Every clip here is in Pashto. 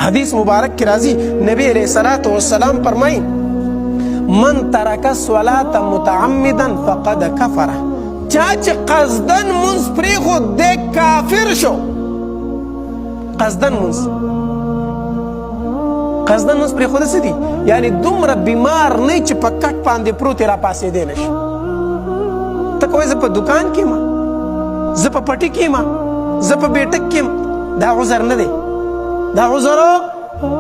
حدیث مبارک کی راضی نبی علیہ الصلوۃ والسلام فرمائی من ترک الصلاۃ متعمدا فقد کفر چاچ قصدن منز پریخود دے کافر شو قصدن منز پریخود سی دی یعنی دومره بیمار نه چې په کټ باندې پروت را پاسې دی نشي ته کوی زه په دکان کې ما زه په پټي کې ما زه په بیټک کې دا عذر نه دی دا عذر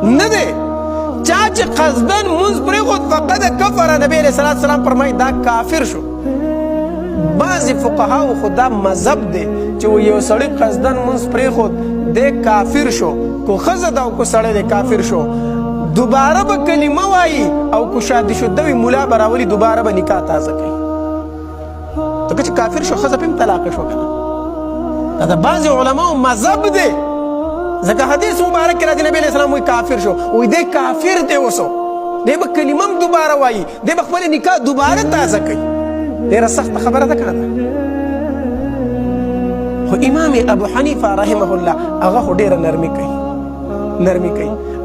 نه دی چا چې قصدن منز پریخود فقد کفر نبی علیہ السلام فرمایي دا کافر شو بعضی فقهاو خو دا مذهب دی چې یو سړی قصدن منز پریخود دی کافر شو کو ښځه ده او کو سړی دی کافر شو دوباره به کلمه وایي او کو شادي شده وي ملا به راولي دوباره به نکاح تازه کوي ځکه چې کافر شو ښځه پې هم طلاقه شو که نه دا د بعضې علماو مذهب دی ځکه حدیث مبارک کې راځي نبی علیہ السلام وایي کافر شو وایي دی کافر دی اوسو دی به کلمه هم دوباره وایي دی به خپله نکاح دوباره تازه کوي ډېره سخته خبره ده که نه خو امام ابو حنیفه رحمه الله هغه خو ډېره نرمي کوي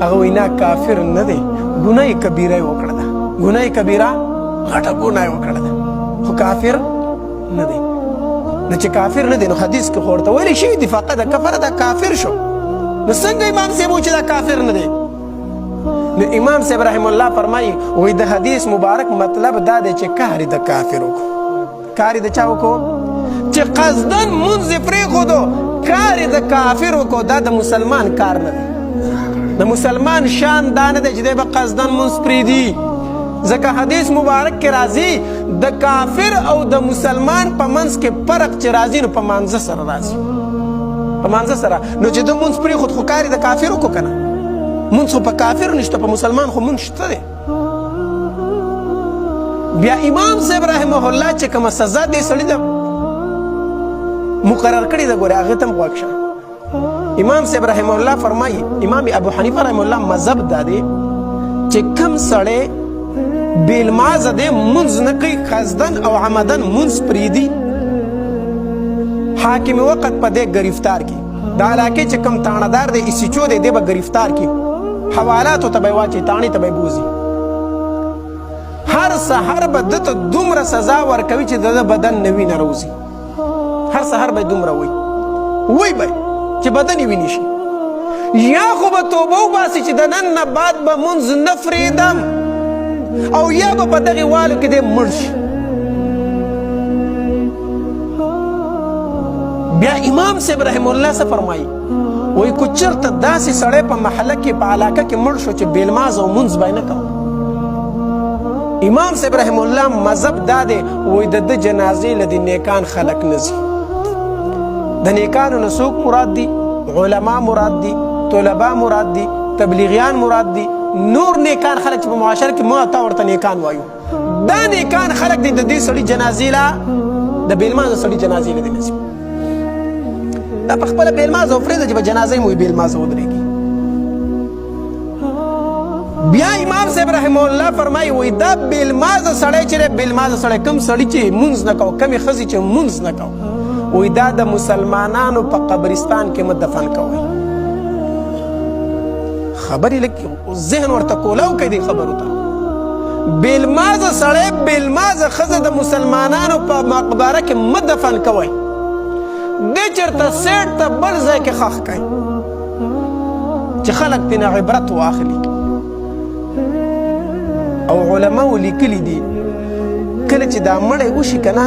هغه وایي نه کافر نه دی ګناه کبیره یې وکړه ده ګناه کبیره غټه ګناه یې وکړه ده خو کافر نه دی نو چې کافر نه دی نو حدیث کې خو ورته ویلي شوي دي فقد کفر دا کافر شو نو څنګه امام صاحب و چې دا کافر نه دی نو امام صاحب رحم الله فرمایي وایي د حدیث مبارک مطلب دا دی چې کار د کافر وکړو کار د چا وکړو چې قصدن منځ یې پرېښودو کار د کافر وکړو دا د مسلمان کار نه دی د مسلمان شان دا نه دی چې دی به قصدن منځ پرېږدي ځکه حدیث مبارک کې راځي د کافر او د مسلمان په منځ کې فرق چې راځي نو په مانځه سره راځي په مانځه سره نو چې د منځ پرېښود خو کار یې د کافر وکړو که نه منځ خو په کافر نشته په مسلمان خو منځ شته دی بیا امام صاحب رحمه الله چې کومه سزا دې سړي ده مقرر کړې ده ګورې هغې ته هم غوږ شه امام صاحب رحمه الله فرمایي امام ابو حنیفه رحمه الله مذهب دا دی چې کم سړی بېلمازه دی منځ نه کوي قصدن او عمدن منځ پرېږدي حاکم وقت په دې گرفتار کی دا علاقې چې کم تاڼهدار دی اسیچو دی دی به گرفتار کی حوالاتو ته به یې واچي تاڼې ته به یې بوځي هر سحر به ده ته دومره سزا ورکوي چې د ده بدن نه وینه راوځي هر سحر به یې دومره وی به چې بدن یې وینې شي یا خو به توبه وباسي چې د نن نه بعد به منځ نه فرېږدم او یا به په دغې والو کې دی مړ شي بیا امام صاحب رحم الله څه فرمایي وایي که چېرته داسې سړی په محله کې په علاقه کې مړ شو چې بېلماز او منځ به یې نه کوه امام صاحب رحم الله مذهب دا دی وایي د ده جنازې له دې نیکان خلک نه ځي د نیکانو نه څوک مراد دي علما مراد دي طلبا مراد دي تبلیغیان مراد دي نور نیکان خلک چې په معاشره کې ما تا ورته نیکان وایو دا نیکان خلک دي د دې سړي جنازې له د بېلمازه سړي جنازې له دې نه ځي دا په خپله بېلمازه وفرېږده چې په جنازه یې مو بېلمازه ودرېږي بیا امام صاحب رحمه الله فرمایي وایي دا بېلمازه سړی چې دی بېلمازه سړی کوم سړي چې مونځ نه کوه کمې ښځې چې مونځ نه کوه وایي دا د مسلمانانو په قبرستان کې مه دفن کوئ خبرې لږ ذهن ورته کولاو کوي دې خبرو ته بېلمازه سړی بېلمازه ښځه د مسلمانانو په مقبره کې مه دفن کوئ دی چېرته سیټ ته بل ځای کې ښخ کوئ چې خلک ترېنه عبرت واخلي او علماو لیکلي دي کله چې دا مړی وشي که نه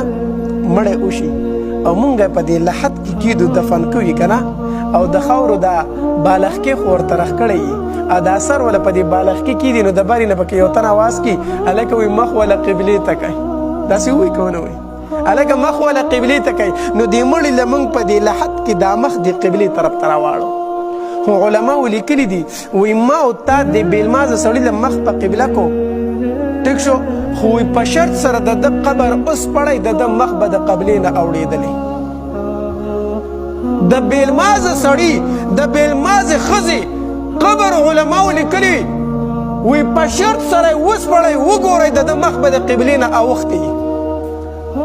مړی وشي او مونږ په دې لحد کې کیدو دفن کوي که نه او د خاورو دا بالښکې خو ورته رخ کړی وي او دا سر وله په دې بالښکې کیدي نو د برې نه پکې یو تن اواز کي هلکه وایي مخ وله قبلې ته کوي داسې ووایي که ونه وایي هلکه مخ وله قبلې ته کوي نو دې مړي له مونږ په دې لحد کې دا مخ دې قبلې طرف ته راواړو خو علماو لیکلي دي وایي ما او تا د بېلمازه سړي له مخ په قبله کو ټیک شو خو په شرط سره د ده قبر اوس پړی د ده مخ به د قبلې نه اوړېدلی د بېلمازه سړي د بېلمازې ښځې قبر علماو لیکلي وی په شرط سره یې وسپړی وګورئ د ده مخ به د قبلې نه اوښتی وي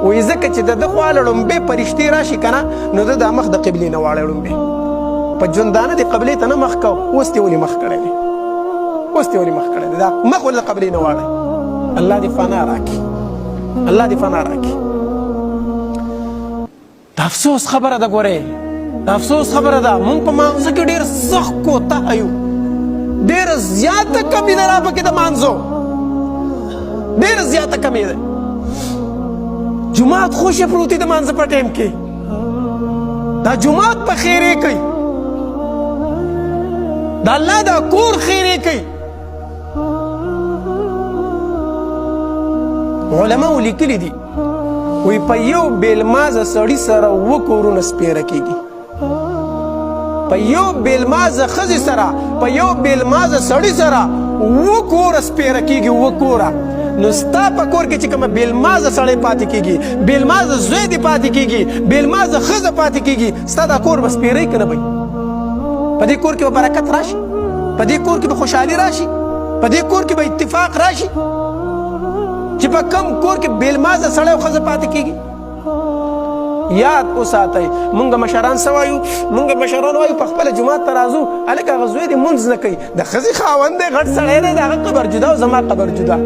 وی ځکه چې د ده خواله ړومبې فرشتې راشي که نه نو ده دا مخ د قبلې نه واړی ړومبې په ژوندانه دې قبلې ته نه مخ کو، اوس دې ولې مخ کړی دی؟ اوس دې ولې مخ کړی دی؟ دا مخ ولې د قبلې نه واړی. الله دې فنا راکړي، الله دې فنا راکړي. د افسوس خبره ده، ګورې د افسوس خبره ده، مونږ په مانځه کې ډېر سخت کوتاه یو، ډېره زیاته کمي ده را پکې د مانځو، ډېره زیاته کمي ده. جومات خوشې پروت دی د مانځه په ټایم کې، دا جومات په خیرې کوي، د الله دا کور خیرې کوي. علماو لیکلي دي وی په یو بیلمازه سړي سره 2 کورونه سپیره کېږي، په یو بیلمازه ښځې سره، په یو بیلمازه سړي سره 2 کوره سپیره کېږي، 2 کوره. نو ستا په کور کې چې کومه بیلمازه سړی پاتې کېږي، بیلمازه زوی دې پاتې کېږي، بیلمازه ښځه پاتې کېږي، ستا دا کور به سپیری که نه بی؟ په دې کور کې به برکت راشي، په دې کور کې به خوشحالي راشي، په دې کور کې به اتفاق راشي. چې په کم کور کې بیلمازه سړی او ښځه پاتې کېږي. یاد وساتئ، مونږ مشران څه وایو؟ مونږ مشران وایو په خپله جومات ته راځو، هلکه هغه زوی دې مونځ نه کوي، د ښځې خاوند دی، غټ سړی دی، د هغه قبر جدا او زما قبر جدا.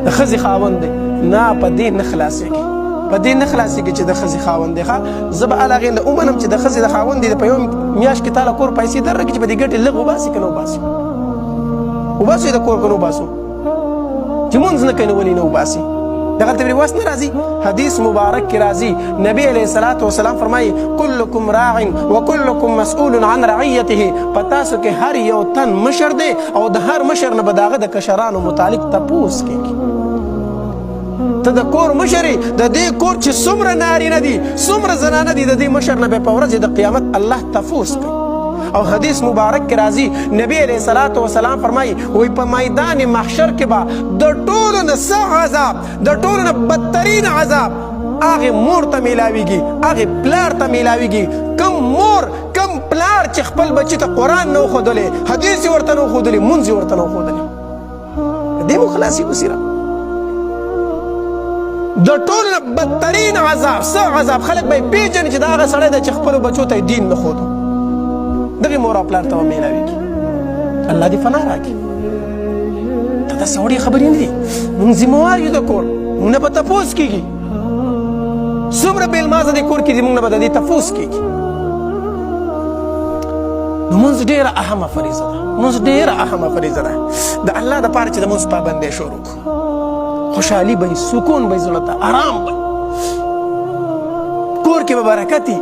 د ښځې خاوند دی، نه په دې نه خلاصېږي، په دې نه خلاصېږي چې د ښځې خاوند دی. ښه زه به هغې نه ومنم چې د ښځې د خاوند دی، په یو میاشت کې تاله کور پیسې درکړي چې په دې ګټې لږ وباسي که نه وباسي، وباسو یې د کور که نه وباسو، چې مونځ نه کوي نو ولې نه وباسي؟ دغلته پرې وس نه راځي. حدیث مبارک کې راځي، نبی علیه الصلاة والسلام فرمایي کلکم راع وکلکم مسئول عن رعیته. په تاسو کې هر یو تن مشر دی او د هر مشر نه به د هغه د کشرانو متعلق تپوس کېږي. ته د کور مشر یې، د دې کور چې څومره نارینه دي څومره زنانه دي، د دې مشر نه به په ورځ د قیامت الله تپوس کوي. او حدیث مبارک کې راځي، نبی علیه الصلاة والسلام فرمایي وی په میدان محشر کې به د ټولو نه سخت عذاب، د ټولو نه بدترین عذاب هغې مور ته میلاویږي، هغې پلار ته میلاویږي. کم مور کم پلار چې خپل بچي ته قرآن نه وښودلی، حدیث یې ورته نه وښودلی، مونځ یې ورته نه وښودلی، دې مو خلاصېږو سیره. د ټولو نه بدترین عذاب، سخت عذاب، خلک به یې پېژني چې دا هغه سړی دی چې خپلو بچو ته یې دین نه ښودو، دغې مور او پلار ته به میلاویږي. الله دې فنا راکړي. دا داسې وړې خبرې نه دي، مونږ ذمهوار یو د کور، مونږ نه به تپوس کېږي. څومره بیلمازه دې کور کې دي، مونږ نه به د دې تپوس کېږي. نو مونځ ډېره اهمه فریضه ده، مونځ ډېره اهمه فریضه ده. د الله دپاره چې د مونځ پابندۍ شروع کړو، خوشحالي به وي، سکون به وي، زړه ته ارام به وي، کور کې به برکت وي.